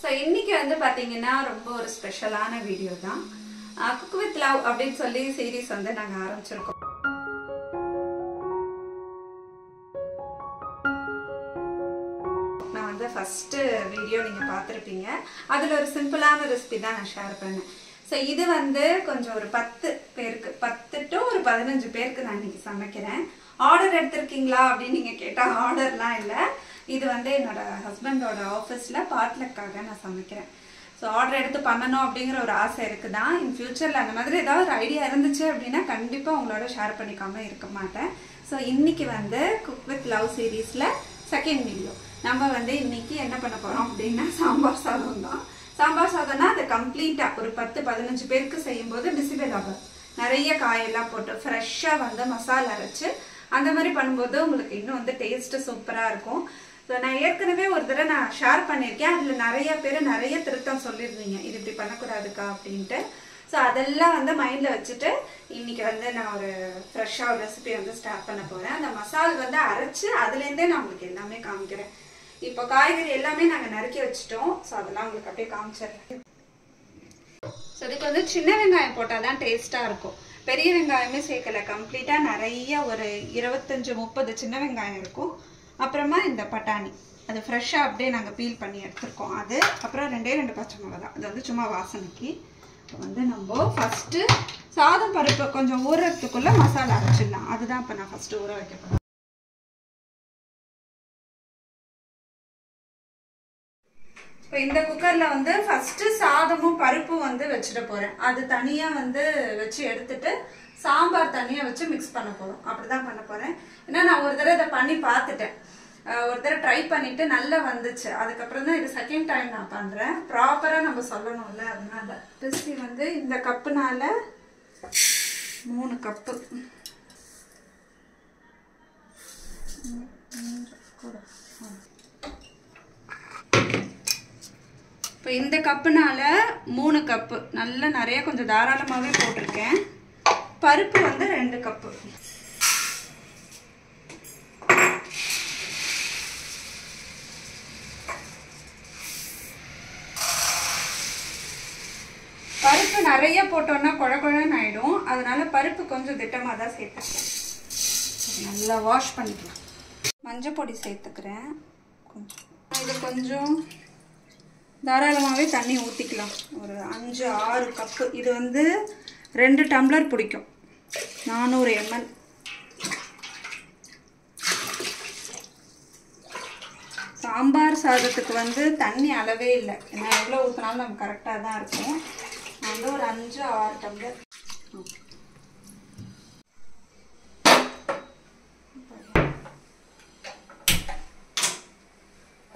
So இன்னைக்கு வந்து பார்த்தீங்கன்னா ரொம்ப ஒரு ஸ்பெஷலான வீடியோ தான். குக் வித் லவ் அப்படின்னு சொல்லி சீரீஸ் வந்து நாங்கள் ஆரம்பிச்சிருக்கோம். நான் வந்து ஃபர்ஸ்ட் வீடியோ நீங்கள் பார்த்துருப்பீங்க. அதில் ஒரு சிம்பிளான ரெசிபி தான் நான் ஷேர் பண்ணேன். ஸோ இது வந்து கொஞ்சம் ஒரு 10 பேருக்கு 10 to ஒரு 15 பேருக்கு நான் இன்னைக்கு சமைக்கிறேன். ஆர்டர் எடுத்திருக்கீங்களா அப்படின்னு நீங்கள் கேட்டால் ஆர்டர்லாம் இல்லை. இது வந்து என்னோட ஹஸ்பண்டோட ஆஃபீஸில் பாட்லக்காக நான் சமைக்கிறேன். ஸோ ஆர்டர் எடுத்து பண்ணணும் அப்படிங்கிற ஒரு ஆசை இருக்குது தான். இன் ஃபியூச்சரில் அந்த மாதிரி ஏதாவது ஒரு ஐடியா இருந்துச்சு அப்படின்னா கண்டிப்பாக உங்களோட ஷேர் பண்ணிக்காமல் இருக்க மாட்டேன். ஸோ இன்னைக்கு வந்து குக் வித் லவ் சீரீஸில் செகண்ட் வீடியோ. நம்ம வந்து இன்னைக்கு என்ன பண்ண போகிறோம் அப்படின்னா சாம்பார் சாதம் தான். சாம்பார் சாதம்னா அது கம்ப்ளீட்டாக ஒரு 10-15 பேருக்கு செய்யும்போது பிசிபெலாபாத் நிறைய காயெல்லாம் போட்டு ஃப்ரெஷ்ஷாக வந்து மசாலா அரைச்சு அந்த மாதிரி பண்ணும்போது உங்களுக்கு இன்னும் வந்து டேஸ்ட்டு சூப்பராக இருக்கும். ஸோ நான் ஏற்கனவே ஒரு தடவை நான் ஷேர் பண்ணியிருக்கேன். அதில் நிறைய பேர் நிறைய திருத்தம் சொல்லியிருந்தீங்க, இது இப்படி பண்ணக்கூடாதுக்கா அப்படின்ட்டு. ஸோ அதெல்லாம் வந்து மைண்டில் வச்சுட்டு இன்றைக்கி வந்து நான் ஒரு ஃப்ரெஷ்ஷாக ஒரு ரெசிபி வந்து ஸ்டார்ட் பண்ண போகிறேன். அந்த மசால் வந்து அரைச்சி அதுலேருந்தே நான் உங்களுக்கு எல்லாமே காமிக்கிறேன். இப்போ காய்கறி எல்லாமே நாங்கள் நறுக்கி வச்சுட்டோம். ஸோ அதெல்லாம் உங்களுக்கு அப்படியே காமிச்சிடுறேன். ஸோ இதுக்கு வந்து சின்ன வெங்காயம் போட்டால் தான் டேஸ்ட்டாக இருக்கும். பெரிய வெங்காயமே சேர்க்கலை. கம்ப்ளீட்டாக நிறைய ஒரு 25-30 சின்ன வெங்காயம் இருக்கும். அப்புறமா இந்த பட்டாணி அது ஃப்ரெஷ்ஷாக அப்படியே நாங்கள் பீல் பண்ணி எடுத்துருக்கோம். அது அப்புறம் 2 பச்சை மிளகா, அது வந்து சும்மா வாசனைக்கு. இப்போ வந்து நம்ம ஃபஸ்ட்டு சாதம் பருப்பு கொஞ்சம் ஊறுறதுக்குள்ளே மசாலா அரைச்சிடலாம். அதுதான் இப்போ நான் ஃபஸ்ட்டு ஊற வைக்க போகிறேன். இப்போ இந்த குக்கரில் வந்து ஃபஸ்ட்டு சாதமும் பருப்பும் வந்து வச்சுட போகிறேன். அது தனியாக வந்து வச்சு எடுத்துட்டு சாம்பார் தனியாக வச்சு மிக்ஸ் பண்ண போகிறோம். அப்படி தான் பண்ண போகிறேன். ஏன்னா நான் ஒரு தடவை இதை பண்ணி பார்த்துட்டேன். ஒரு தடவை ட்ரை பண்ணிவிட்டு நல்லா வந்துச்சு. அதுக்கப்புறம் தான் இது செகண்ட் டைம் நான் பண்ணுறேன். ப்ராப்பராக நம்ம சொல்லணும்ல, அதனால ரெசிபி வந்து இந்த கப்புனால 3 கப்பு இப்போ இந்த கப்புனால 3 கப்பு நல்லா நிறைய கொஞ்சம் தாராளமாகவே போட்டிருக்கேன். பருப்பு வந்து 2 கப்பு. பருப்பு நிறைய போட்டோம்னா குழன்னு ஆயிடும். அதனால பருப்பு கொஞ்சம் திட்டமாக தான் சேர்த்துக்கிறேன். நல்லா வாஷ் பண்ணிக்கலாம். மஞ்சள் பொடி சேர்த்துக்கிறேன் கொஞ்சம். இது கொஞ்சம் தாராளமாகவே தண்ணி ஊற்றிக்கலாம். ஒரு 5-6 கப்பு. இது வந்து 2 டம்ளர் பிடிக்கும், 400 ml. சாம்பார் சாதத்துக்கு வந்து தண்ணி அளவே இல்லை. ஏன்னா எவ்வளோ ஊற்றினாலும் நம்ம கரெக்டாக தான் இருக்கும். நான் வந்து ஒரு 5-6 டம்ளர்.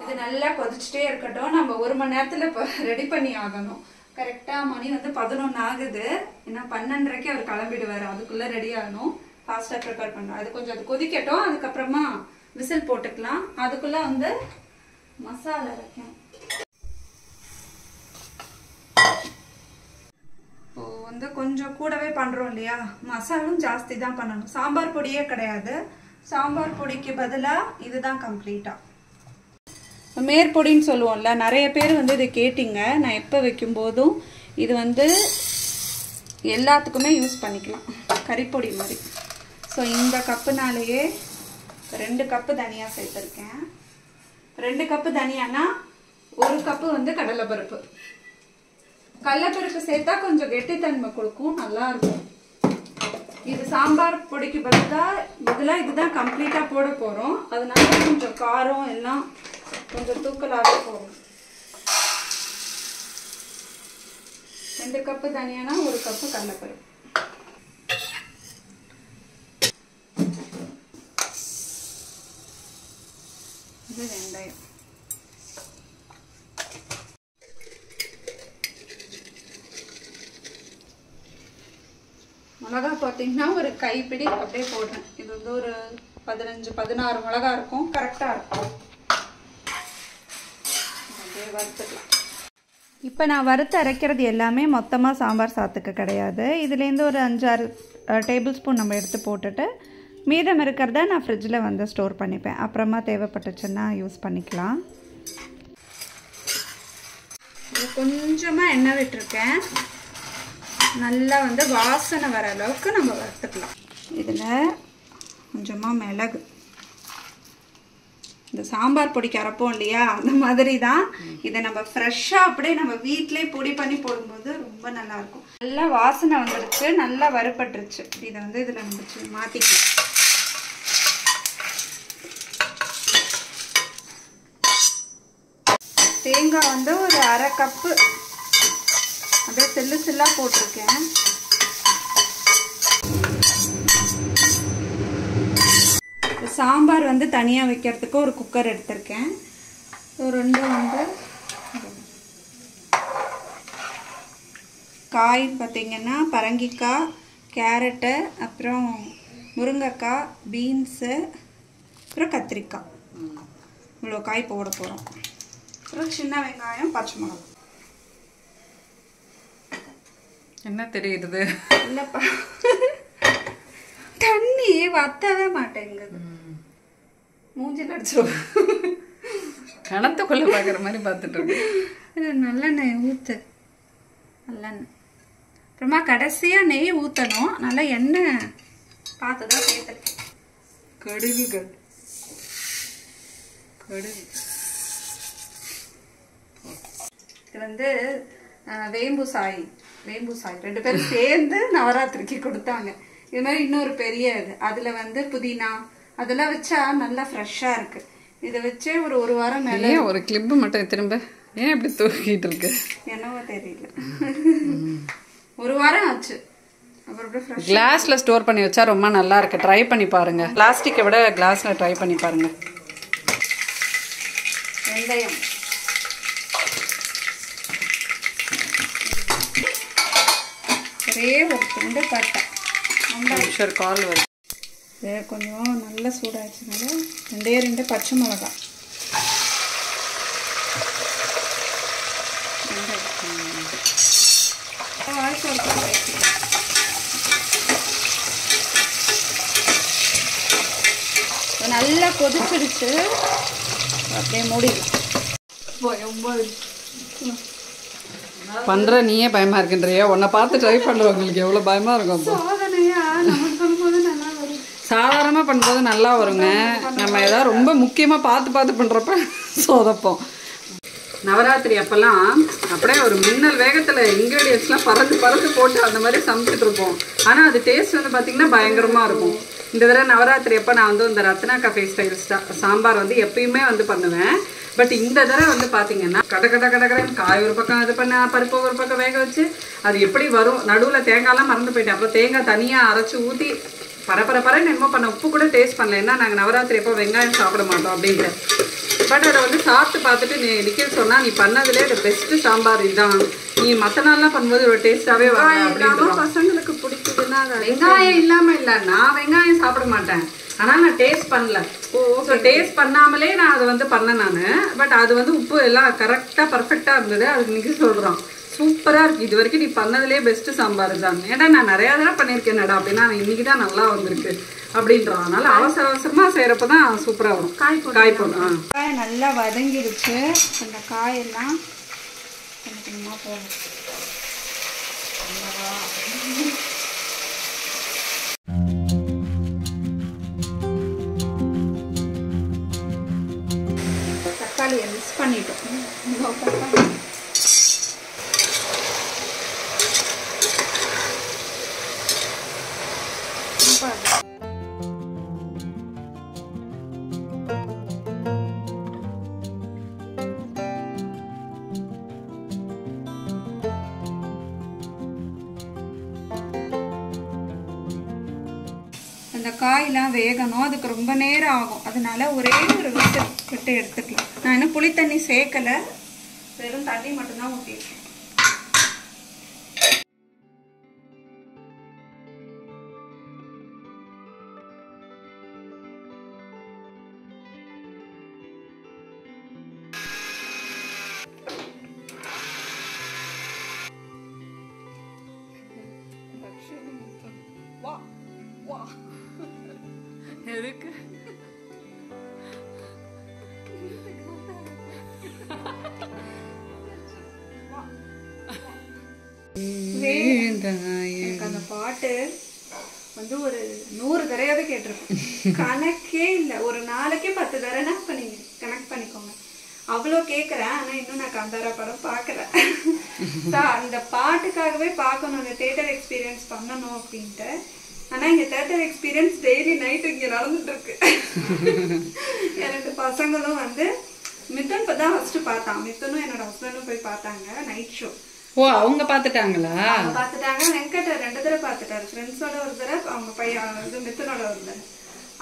இது நல்லா கொதிச்சுட்டே இருக்கட்டும். நம்ம 1 மணி நேரத்தில் இப்போ ரெடி பண்ணி ஆகணும். கரெக்டாக மணி வந்து 11 ஆகுது. ஏன்னா 12:30க்கு அவர் கிளம்பிடுவார். அதுக்குள்ளே ரெடி ஆகணும். ஃபாஸ்ட்டாக ப்ரிப்பேர் பண்ணணும். அது கொஞ்சம் அது கொதிக்கட்டும். அதுக்கப்புறமா விசில் போட்டுக்கலாம். அதுக்குள்ளே வந்து மசாலா அரைக்கணும். இப்போ வந்து கொஞ்சம் கூடவே பண்ணுறோம் இல்லையா, மசாலும் ஜாஸ்தி தான் பண்ணணும். சாம்பார் பொடியே கிடையாது. சாம்பார் பொடிக்கு பதிலாக இதுதான் கம்ப்ளீட்டாக மேற்பொடின்னு சொல்லுவோம்ல. நிறைய பேர் வந்து இதை கேட்டிங்க. நான் எப்போ வைக்கும்போதும் இது வந்து எல்லாத்துக்குமே யூஸ் பண்ணிக்கலாம், கறிப்பொடி மாதிரி. ஸோ இந்த கப்புனாலேயே 2 கப்பு தனியாக சேர்த்துருக்கேன். 2 கப்பு தனியானா 1 கப்பு வந்து கடலைப்பருப்பு. கடலைப்பருப்பு சேர்த்தா கொஞ்சம் கெட்டித்தன்மை கொடுக்கும், நல்லா இருக்கும். இது சாம்பார் பொடிக்கு பதிலாக இதுதான் கம்ப்ளீட்டாக போட போகிறோம். அதனால கொஞ்சம் காரம் எல்லாம் கொஞ்சம் தூக்கலாகவே போகும். 2 கப்பு தனியானா 1 கப்பு கடலைப்பருப்பு. இது வெந்தயம். மிளகா பார்த்தீங்கன்னா ஒரு கைப்பிடி அப்படியே போடுறேன். இது வந்து ஒரு 15-16 மிளகா இருக்கும், கரெக்டாக இருக்கும். அப்படியே வறுத்துக்கலாம். இப்போ நான் வறுத்து அரைக்கிறது எல்லாமே மொத்தமாக சாம்பார் சாத்துக்கு கிடையாது. இதுலேருந்து ஒரு 5-6 டேபிள் ஸ்பூன் நம்ம எடுத்து போட்டுட்டு மீதம் இருக்கிறத நான் ஃப்ரிட்ஜில் வந்து ஸ்டோர் பண்ணிப்பேன். அப்புறமா தேவைப்பட்டுச்சுன்னா யூஸ் பண்ணிக்கலாம். கொஞ்சமாக எண்ணெய் விட்டுருக்கேன். நல்லா வந்து வாசனை வர அளவுக்கு நம்ம வறுத்துக்கலாம். இதில் கொஞ்சமாக மிளகு, இந்த சாம்பார் பொடிக்கு அரைப்போம் இல்லையா, அந்த மாதிரி தான் இதை நம்ம ஃப்ரெஷ்ஷாக அப்படியே நம்ம வீட்டிலே பொடி பண்ணி போடும்போது ரொம்ப நல்லாயிருக்கும். நல்லா வாசனை வந்துடுச்சு, நல்லா வறுபட்டுருச்சு. இதை வந்து இதில் நம்ம மாற்றிக்கலாம். தேங்காய் வந்து ஒரு அரை கப்பு அப்படியே சில்லு சில்லாக போட்டிருக்கேன். சாம்பார் வந்து தனியாக வைக்கிறதுக்கு ஒரு குக்கர் எடுத்திருக்கேன். ஒரு 2 வந்து காய் பார்த்திங்கன்னா பரங்கிக்காய், கேரட்டு, அப்புறம் முருங்கைக்காய், பீன்ஸு, அப்புறம் கத்திரிக்காய், இவ்வளோ காய் போட போகிறோம். அப்புறம் சின்ன வெங்காயம், பச்சை மிளகாய். என்ன தெரியுது? இல்லைப்பா, தண்ணி வத்தவே மாட்டேங்குது, மூஞ்சில் அடிச்சிடும். கணத்துக்குள்ள பார்க்குற மாதிரி பார்த்துட்டு இருக்கு. நல்லெண்ணெய் ஊற்று, நல்லெண்ணெய். அப்புறமா கடைசியாக நெய் ஊற்றணும். நல்லா எண்ணெய் பார்த்து தான் சேர்த்துருக்கேன். கடுகுகள், கடுகு. இது வந்து வேம்பு சாய் 2 பேரும் சேர்ந்து நவராத்திரிக்கு கொடுத்தாங்க. இது மாதிரி இன்னொரு பெரிய இது, அதில் வந்து புதினா அதெல்லாம் வச்சா நல்லா ஃப்ரெஷ்ஷாக இருக்குது. இதை வச்சே ஒரு வாரம் மேலே. ஒரு கிளிப்பு மட்டும் திரும்ப ஏன் இப்படி தூக்கிட்டு இருக்கு என்னவோ தெரியல. ஒரு வாரம் ஆச்சு. அப்புறம் கிளாஸ்ல ஸ்டோர் பண்ணி வச்சா ரொம்ப நல்லா இருக்கு. ட்ரை பண்ணி பாருங்க. பிளாஸ்டிக்கை விட கிளாஸ்ல ட்ரை பண்ணி பாருங்க. வெந்தயம், ஒரே ஒரு துண்டு பட்டை, கால் வரும். கொஞ்சம் நல்லா சூடாகிடுச்சுனால 2 பச்சை மிளகாய், நல்லா கொதிச்சிடுச்சு. அப்படியே மூடிடும். பண்ற நீயே பயமா இருக்குன்றியா? உன்னை பார்த்து ட்ரை பண்றவங்களுக்கு எவ்வளவு பயமா இருக்கும். சாதாரணமா பண்ணும்போது நல்லா வருங்க. நம்ம ஏதாவது ரொம்ப முக்கியமா பார்த்து பண்றப்ப சொதப்போம். நவராத்திரி அப்பெல்லாம் அப்படியே ஒரு மின்னல் வேகத்துல இன்கிரீடியன்ஸ்லாம் பறந்து போட்டு அந்த மாதிரி சமைச்சிட்டு இருப்போம். ஆனா அது டேஸ்ட் வந்து பாத்தீங்கன்னா பயங்கரமா இருக்கும். இந்த தடவை நவராத்திரி அப்போ நான் வந்து இந்த ரத்னா கஃபே ஸ்டைல் சாம்பார் வந்து எப்பயுமே வந்து பண்ணுவேன். பட் இந்த தடவை வந்து பார்த்தீங்கன்னா கடன்னு காய் ஒரு பக்கம் இது பண்ண, பருப்பு ஒரு பக்கம் வேக வச்சு அது எப்படி வரும், நடுவில் தேங்காய்லாம் மறந்து போயிட்டேன். அப்புறம் தேங்காய் தனியாக அரைச்சி ஊற்றி பரன்னு என்னமோ பண்ண, உப்பு கூட டேஸ்ட் பண்ணல. ஏன்னா நாங்கள் நவராத்திரி எப்போ வெங்காயம் சாப்பிட மாட்டோம் அப்படின்ட்டு. பட் அதை வந்து சாப்பிட்டு பார்த்துட்டு நிக்கில் சொன்னால், நீ பண்ணதுலேயே அது பெஸ்ட்டு சாம்பார் இதுதான், நீ மற்ற நாள்லாம் பண்ணும்போது ஒரு டேஸ்ட்டாகவே வரும் அப்படின்னு. பசங்களுக்கு பிடிக்குதுன்னா வெங்காயம் இல்லாமல் இல்லை, நான் வெங்காயம் சாப்பிட மாட்டேன். ஆனால் நான் டேஸ்ட் பண்ணல. ஸோ டேஸ்ட் பண்ணாமலே நான் அதை வந்து பண்ணேன் நான். பட் அது வந்து உப்பு எல்லாம் கரெக்டாக பர்ஃபெக்டாக இருந்தது. அதுக்கு நிக்கில் சொல்கிறான் சூப்பராக இருக்குது, இது வரைக்கும் நீ பண்ணதுலேயே பெஸ்ட்டு சாம்பார் தான். ஏன்னா நான் நிறையா தடவை பண்ணியிருக்கேன்டா அப்படின்னா இன்னைக்கு தான் நல்லா வந்திருக்கு அப்படின்றான். அதனால அவசரமாக செய்கிறப்ப தான் சூப்பராக வரும். காய் போடும். காய் நல்லா வதங்கிடுச்சு. அந்த காயெல்லாம் கொஞ்சம் கொஞ்சமாக போடும். தக்காளியை மிக்ஸ் பண்ணிட்டோம். அந்த காயெல்லாம் வேகணும், அதுக்கு ரொம்ப நேரம் ஆகும். அதனால ஒரே ஒரு விட்டு எடுத்துக்கலாம். நான் இன்னும் புளி தண்ணி சேர்க்கலை, வெறும் தண்ணி மட்டும்தான் ஊற்றிருக்கேன். எதுக்கு எனக்கு அந்த பாட்டு வந்து ஒரு 100 தடவையாவது கேட்டிருக்கேன். கணக்கே இல்லை. ஒரு நாளைக்கே 10 தடவைனா இப்போ நீங்கள் கனெக்ட் பண்ணிக்கோங்க. அவ்வளோ கேட்குறேன். ஆனால் இன்னும் நான் காந்தாரா படம் பார்க்குறேன். அந்த பாட்டுக்காகவே பார்க்கணும், அந்த தேட்டர் எக்ஸ்பீரியன்ஸ் பண்ணணும் அப்படின்ட்டு. ஆனால் இங்கே தேட்டர் எக்ஸ்பீரியன்ஸ் டெய்லி நைட்டு இங்கே நடந்துட்டு இருக்கு. எனக்கு பசங்களும் வந்து மிதுன் இப்போ தான் ஃபஸ்ட்டு பார்த்தான். மிதுனும் என்னோட ஹஸ்பண்டும் போய் பார்த்தாங்க நைட் ஷோ. ஓ, அவங்க பார்த்துட்டாங்களா? பார்த்துட்டாங்க. வெங்கட் 2 தடவை பார்த்துட்டாரு. ஃப்ரெண்ட்ஸோட ஒரு தடவை, அவங்க பையன் இது மிதுனோட ஒரு தடவை.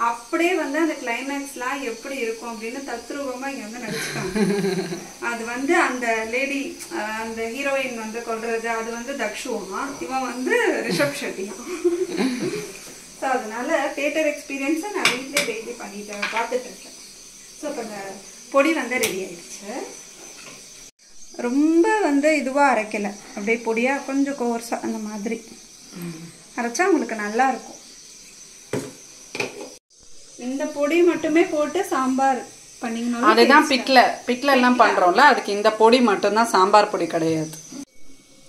அப்படியே வந்து அந்த கிளைமேக்ஸ்லாம் எப்படி இருக்கும் அப்படின்னு தத்ரூபமா இங்க வந்து நடிச்சுட்டாங்க. அது வந்து அந்த லேடி, அந்த ஹீரோயின் வந்து கொல்றது, அது வந்து தக்ஷுவா, இவன் வந்து ரிஷப் ஷெட்டியா. ஸோ அதனால தியேட்டர் எக்ஸ்பீரியன்ஸை நான் வீட்டிலே டெய்லி பார்த்துட்டு இருக்கேன். ஸோ இப்போ இந்த பொடி வந்து ரெடி ஆயிடுச்சு. ரொம்ப வந்து இதுவாக அரைக்கலை, அப்படியே பொடியாக கொஞ்சம் கோர்ஸாக அந்த மாதிரி அரைச்சா உங்களுக்கு நல்லா இருக்கும். இந்த பொடி மட்டுமே போட்டு சாம்பார் பண்ணிக்கணும். அதுதான் பிட்ல எல்லாம் பண்றோம்ல, அதுக்கு இந்த பொடி மட்டும்தான், சாம்பார் பொடி கிடையாது.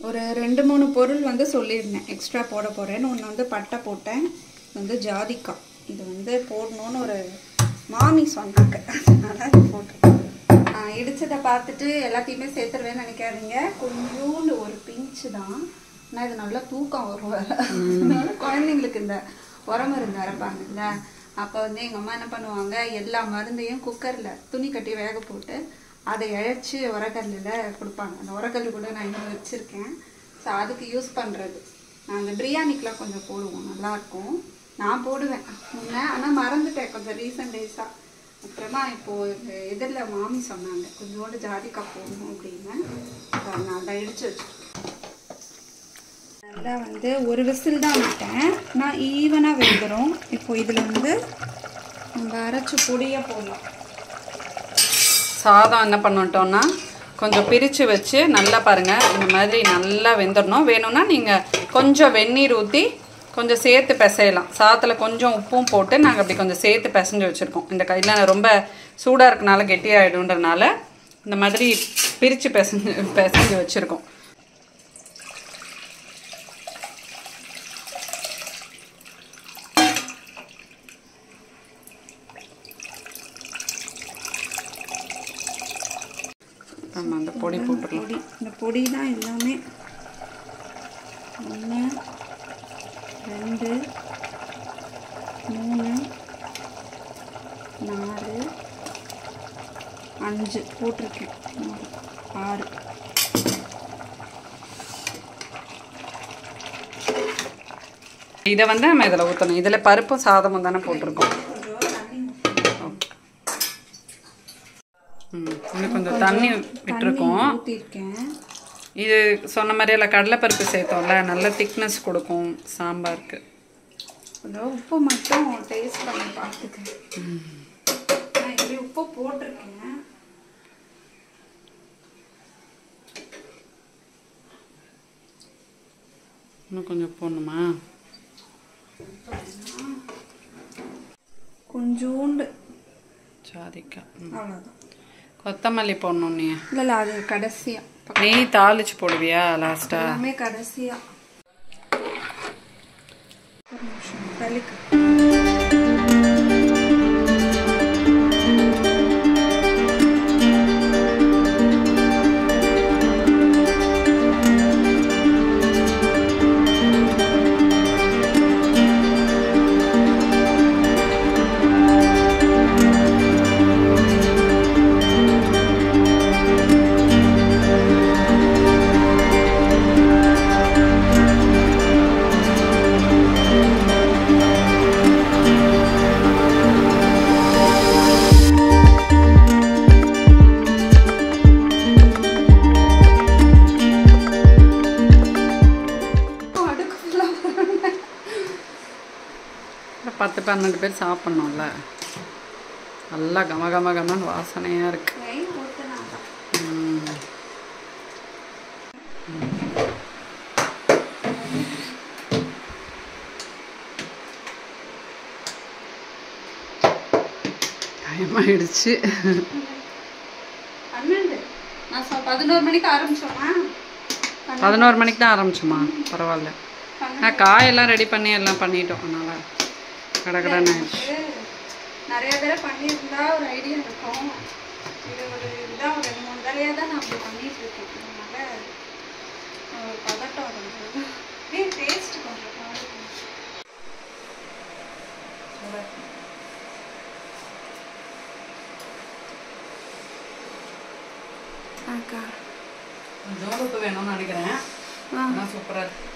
ஒரு 2-3 பொருள் வந்து சொல்லியிருந்தேன் எக்ஸ்ட்ரா போட போகிறேன்னு. ஒன்று வந்து பட்டை போட்டேன், இது வந்து ஜாதிக்காய், இது வந்து போடணும்னு ஒரு மாமி சொன்னாங்க, அதனால இது போட்டிருக்கேன். இடிச்சதை பார்த்துட்டு எல்லாத்தையுமே சேர்த்துருவேன்னு நினைக்காதீங்க. கொஞ்சோண்டு ஒரு பிஞ்சு தான், ஆனால் இது நல்லா தூக்கம் வரும். அதனால குழந்தைங்களுக்கு இந்த உரமருந்து அரைப்பாங்கல்ல, அப்போ வந்து எங்கள் அம்மா என்ன பண்ணுவாங்க, எல்லா மருந்தையும் குக்கரில் துணி கட்டி வேக போட்டு அதை இழைச்சி உரக்கல்லில் கொடுப்பாங்க. அந்த உரக்கல் கூட நான் இன்னும் வச்சுருக்கேன். ஸோ அதுக்கு யூஸ் பண்ணுறது. நாங்கள் பிரியாணிக்கெலாம் கொஞ்சம் போடுவோம், நல்லாயிருக்கும். நான் போடுவேன் முன்னே, ஆனால் மறந்துட்டேன் கொஞ்சம் ரீசன்ட் டேஸாக. அப்புறமா இப்போது இதில் மாமி சொன்னாங்க கொஞ்சோண்டு ஜாதிக்காய் போடணும் அப்படின்னு. நான் அதை இடித்து வச்சுருக்கேன். நல்லா வந்து ஒரு விசில் தான் விட்டேன், நான் ஈவனாக வெந்துடும். இப்போ இதில் வந்து நம்ம அரைச்சி பொடியாக போடலாம். சாதம் என்ன பண்ணிட்டோம்னா கொஞ்சம் பிரித்து வச்சு நல்லா பாருங்கள், இந்த மாதிரி நல்லா வெந்துடணும். வேணும்னா நீங்கள் கொஞ்சம் வெந்நீர் ஊற்றி கொஞ்சம் சேர்த்து பிசையலாம். சாதத்தில் கொஞ்சம் உப்பும் போட்டு நாங்கள் அப்படி கொஞ்சம் சேர்த்து பிசைஞ்சு வச்சுருக்கோம். இந்த கையில் ரொம்ப சூடாக இருக்கனால கெட்டியாகிடுன்றதுனால இந்த மாதிரி பிரித்து பிசைஞ்சு வச்சுருக்கோம். நம்ம அந்த பொடி போட்டுக்கலாம். இந்த பொடி தான் எல்லாமே. 1 2 3 4 5 போட்டிருக்கேன், 6. இதை வந்து நம்ம இதில் ஊற்றணும். இதில் பருப்பும் சாதமும் தானே போட்டிருக்கோம். இன்னும் கொஞ்சம் தண்ணி விட்டுருக்கோம். இது சொன்ன மாதிரி எல்லாம் கடலைப்பருப்பு சேர்த்தோம்ல, நல்ல திக்னஸ் கொடுக்கும் சாம்பாருக்கு. உப்பு மட்டும் டேஸ்ட் பண்ணி பார்த்துக்கேன். நான் இப்படி உப்பு போட்டிருக்கேன். இன்னும் கொஞ்சம் போடணுமா? கொஞ்சோண்டு ஜாதிக்காய், அவ்வளோதான். கொத்தமல்லி போடணும். நீ இல்லை அது கடைசியா நீ தாளிச்சு போடுவியா லாஸ்டா? எல்லாமே கடைசியா. ஒரு நிமிஷம் தலிக்கு. பத்து 12 பேர் சாப்பிட்ணும்ல. நல்லா கமகமன்னு வாசனையாக இருக்கு. டைம் ஆயிடுச்சு. 12 நான் 11 மணிக்கு ஆரம்பிச்சோமா, 11 மணிக்கு தான் ஆரம்பிச்சோமா? பரவாயில்ல. காயெல்லாம் ரெடி பண்ணி எல்லாம் பண்ணிட்டோம். அதனால் கடகடன்னு நிறைய தடவை பண்ணியிருந்தா ஒரு ஐடியா இருக்கும். இது ஒரு இதுதான் ஒரு 2-3 தடவையாக தான் நான் அப்படி பண்ணிட்டு இருக்கேன். அதனால ஒரு பதட்டம் வரும்போது டேஸ்ட் கொஞ்சம் ஜோலுப்பு வேணும்னு நினைக்கிறேன். சூப்பராக இருக்கு.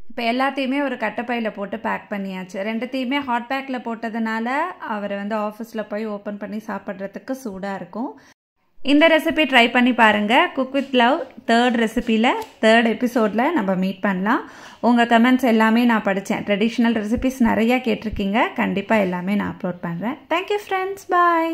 இப்போ எல்லாத்தையுமே ஒரு கட்டைப்பையில் போட்டு பேக் பண்ணியாச்சு. 2த்தையுமே ஹாட் பேக்கில் போட்டதுனால அவர் வந்து ஆஃபீஸில் போய் ஓப்பன் பண்ணி சாப்பிட்றதுக்கு சூடாக இருக்கும். இந்த ரெசிபி ட்ரை பண்ணி பாருங்கள். Cook with love 3rd ரெசிபியில் 3rd எபிசோடில் நம்ம மீட் பண்ணலாம். உங்கள் கமெண்ட்ஸ் எல்லாமே நான் படித்தேன். ட்ரெடிஷ்னல் ரெசிபிஸ் நிறையா கேட்டிருக்கீங்க. கண்டிப்பாக எல்லாமே நான் அப்லோட் பண்ணுறேன். Thank you friends. பாய்.